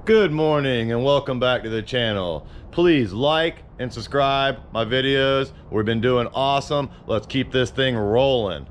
Good morning and welcome back to the channel. Please like and subscribe my videos. We've been doing awesome. Let's keep this thing rolling.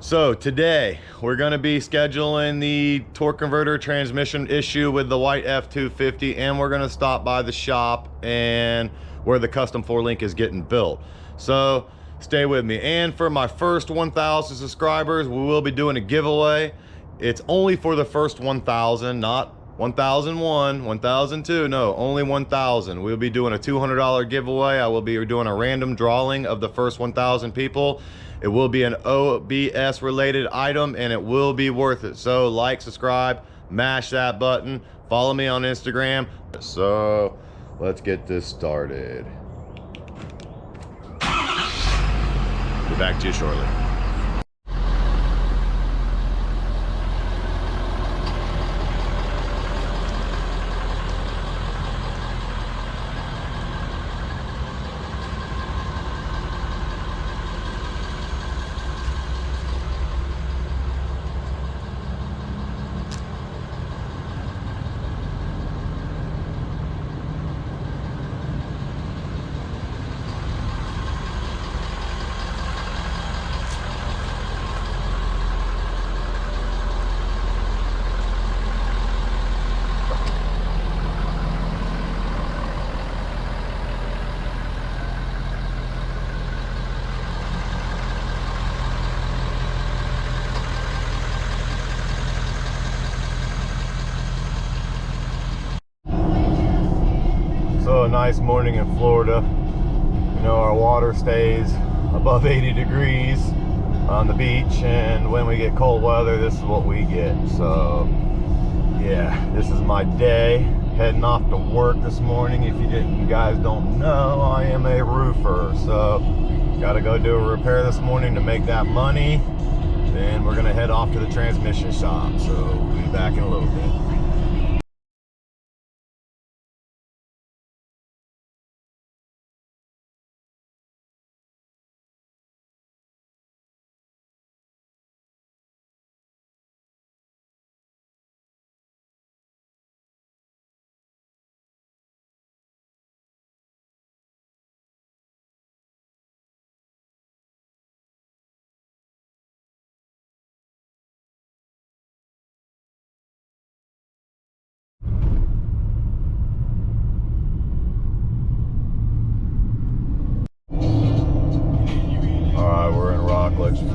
So today we're going to be scheduling the torque converter transmission issue with the white F250, and we're going to stop by the shop and where the custom 4Link is getting built. So stay with me. And for my first 1,000 subscribers, we will be doing a giveaway. It's only for the first 1,000, not 1,001, 1,002, no, only 1,000. We'll be doing a $200 giveaway. I will be doing a random drawing of the first 1,000 people. It will be an OBS related item and it will be worth it. So like, subscribe, mash that button, follow me on Instagram. So let's get this started. Be back to you shortly. So a nice morning in Florida. You know, our water stays above 80 degrees on the beach, and when we get cold weather, this is what we get. So yeah, this is my day, heading off to work this morning. If you guys don't know, I am a roofer, so gotta go do a repair this morning to make that money. Then we're gonna head off to the transmission shop, so we'll be back in a little bit.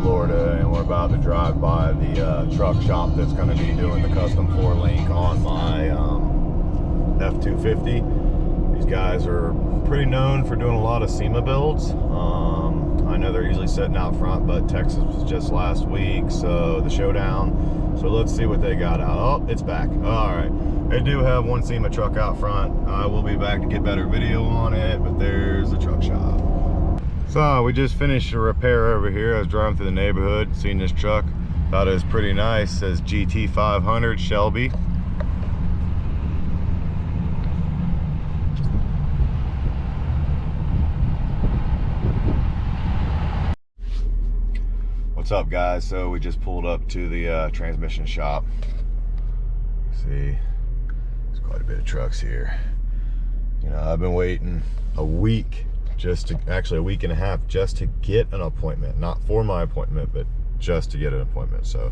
Florida, and we're about to drive by the truck shop that's going to be doing the custom 4Link on my F250. These guys are pretty known for doing a lot of SEMA builds. I know they're usually sitting out front, but Texas was just last week, so the showdown. So let's see what they got out. Oh, it's back. All right, they do have one SEMA truck out front. I will be back to get better video on it, but there's the truck shop. So we just finished a repair over here. I was driving through the neighborhood, seen this truck. Thought it was pretty nice. It says GT500 Shelby. What's up, guys? So we just pulled up to the transmission shop. See, there's quite a bit of trucks here. You know, I've been waiting a week, actually a week and a half, just to get an appointment. Not for my appointment, but just to get an appointment. So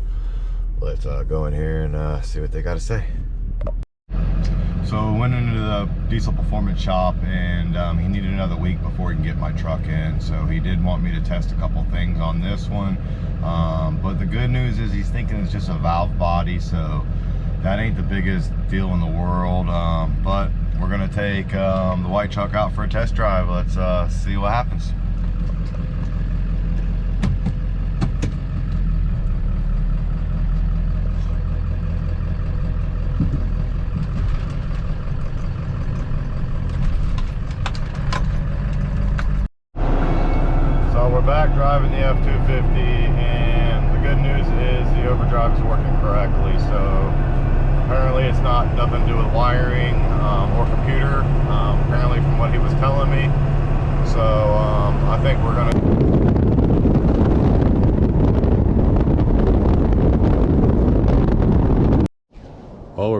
let's go in here and see what they got to say. So we went into the Diesel Performance shop, and he needed another week before he can get my truck in. So he did want me to test a couple things on this one. But the good news is he's thinking it's just a valve body, so that ain't the biggest deal in the world. But we're gonna take the white truck out for a test drive. Let's see what happens. So we're back driving the F250, and the good news is the overdrive is working correctly. So apparently it's not nothing to do with wiring or computer, apparently from what he was telling me. So I think we're gonna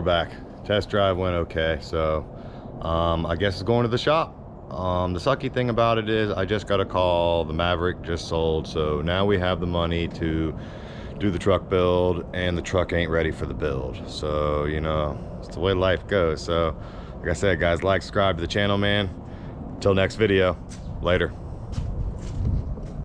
we're back. Test drive went okay, so I guess it's going to the shop. The sucky thing about it is I just got a call, the Maverick just sold, so now we have the money to do the truck build, and the truck ain't ready for the build. So, you know, it's the way life goes. So, like I said, guys, like, subscribe to the channel, man. Until next video, later.